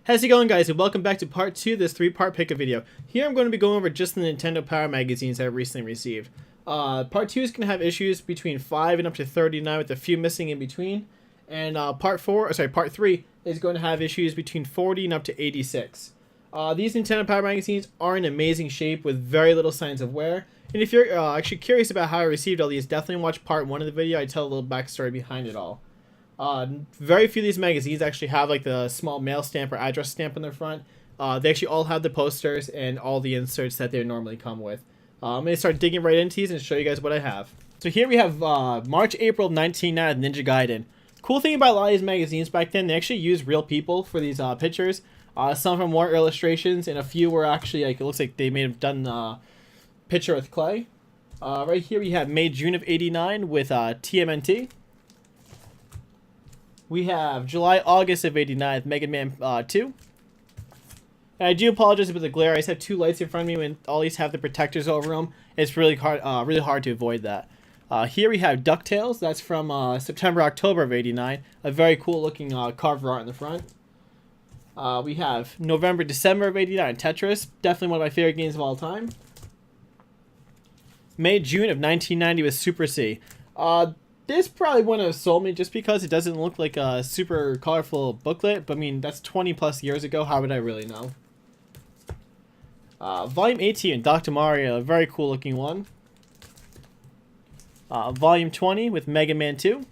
How's it going, guys, and welcome back to part 2 of this 3-part pickup video. Here I'm going to be going over just the Nintendo Power magazines I've recently received. Part 2 is going to have issues between 5 and up to 39 with a few missing in between. And part 3 is going to have issues between 40 and up to 86. These Nintendo Power magazines are in amazing shape with very little signs of wear. And if you're actually curious about how I received all these, definitely watch part 1 of the video. I tell a little backstory behind it all. Very few of these magazines actually have like the small mail stamp or address stamp on their front. They actually all have the posters and all the inserts that they normally come with. I'm going to start digging right into these and show you guys what I have. So here we have March-April 1999 Ninja Gaiden. Cool thing about a lot of these magazines back then, they actually used real people for these pictures. Some of them were illustrations and a few were actually, like, it looks like they may have done picture with clay. Right here we have May-June of 89 with TMNT. We have July-August of 89 with Mega Man 2. And I do apologize about the glare. I just have two lights in front of me and all these have the protectors over them. It's really hard to avoid that. Here we have DuckTales. That's from September-October of 89. A very cool looking cover art in the front. We have November-December of 89 Tetris. Definitely one of my favorite games of all time. May-June of 1990 with Super C. This probably wouldn't have sold me just because it doesn't look like a super colorful booklet. But I mean, that's 20 plus years ago. How would I really know? Volume 18, Dr. Mario, a very cool looking one. Volume 20 with Mega Man 2.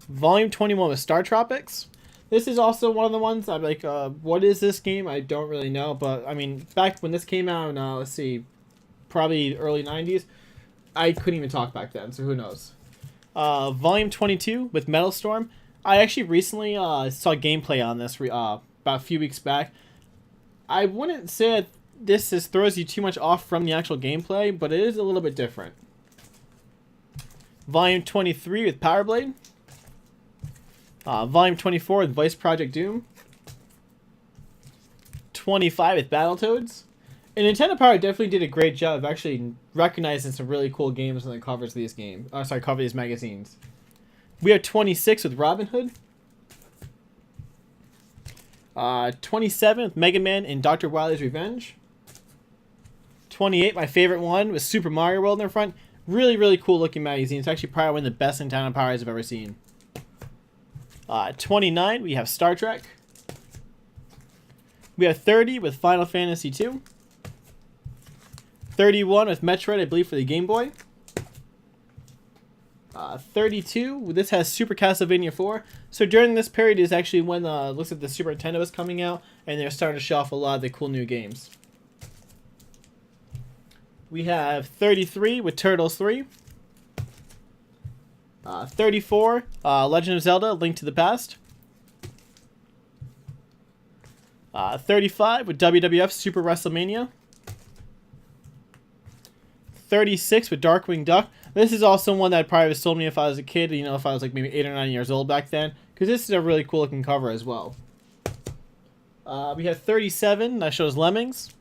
Volume 21 with Star Tropics. This is also one of the ones I'm like, what is this game? I don't really know. But I mean, back when this came out, let's see, probably early 90s. I couldn't even talk back then, so who knows. Volume 22 with Metal Storm. I actually recently saw gameplay on this about a few weeks back. I wouldn't say that this throws you too much off from the actual gameplay, but it is a little bit different. Volume 23 with Power Blade. Volume 24 with Vice Project Doom. 25 with Battletoads. And Nintendo Power definitely did a great job of actually recognizing some really cool games on the covers of these games. Cover these magazines. We have 26 with Robin Hood. 27 with Mega Man and Dr. Wily's Revenge. 28, my favorite one, with Super Mario World in the front. Really, really cool looking magazine. It's actually probably one of the best Nintendo Powers I've ever seen. 29, we have Star Trek. We have 30 with Final Fantasy 2. 31 with Metroid, I believe, for the Game Boy. 32, this has Super Castlevania 4. So during this period is actually when looks like the Super Nintendo was coming out, and they're starting to show off a lot of the cool new games. We have 33 with Turtles 3. 34, Legend of Zelda, Link to the Past. 35 with WWF Super WrestleMania. 36 with Darkwing Duck. This is also one that probably sold me if I was a kid, if I was like maybe 8 or 9 years old back then, because this is a really cool looking cover as well. We have 37, that shows Lemmings.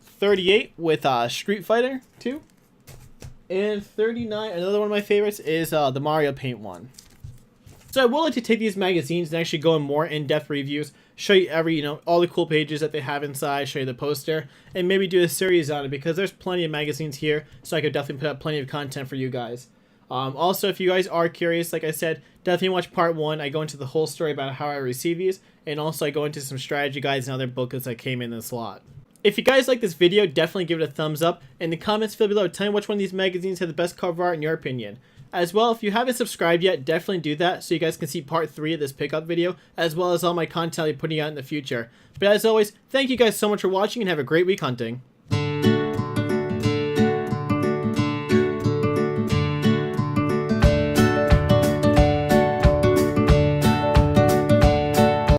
38 with Street Fighter 2. And 39, another one of my favorites, is the Mario Paint one. So I would like to take these magazines and actually go in more in-depth reviews, show you all the cool pages that they have inside, show you the poster, and maybe do a series on it because there's plenty of magazines here, so I could definitely put up plenty of content for you guys. Also, if you guys are curious, like I said, definitely watch part 1. I go into the whole story about how I receive these, and also I go into some strategy guides and other booklets that came in this lot. If you guys like this video, definitely give it a thumbs up. In the comments below, tell me which one of these magazines had the best cover art in your opinion. As well, if you haven't subscribed yet, definitely do that so you guys can see part 3 of this pickup video, as well as all my content I'll be putting out in the future. But as always, thank you guys so much for watching and have a great week hunting.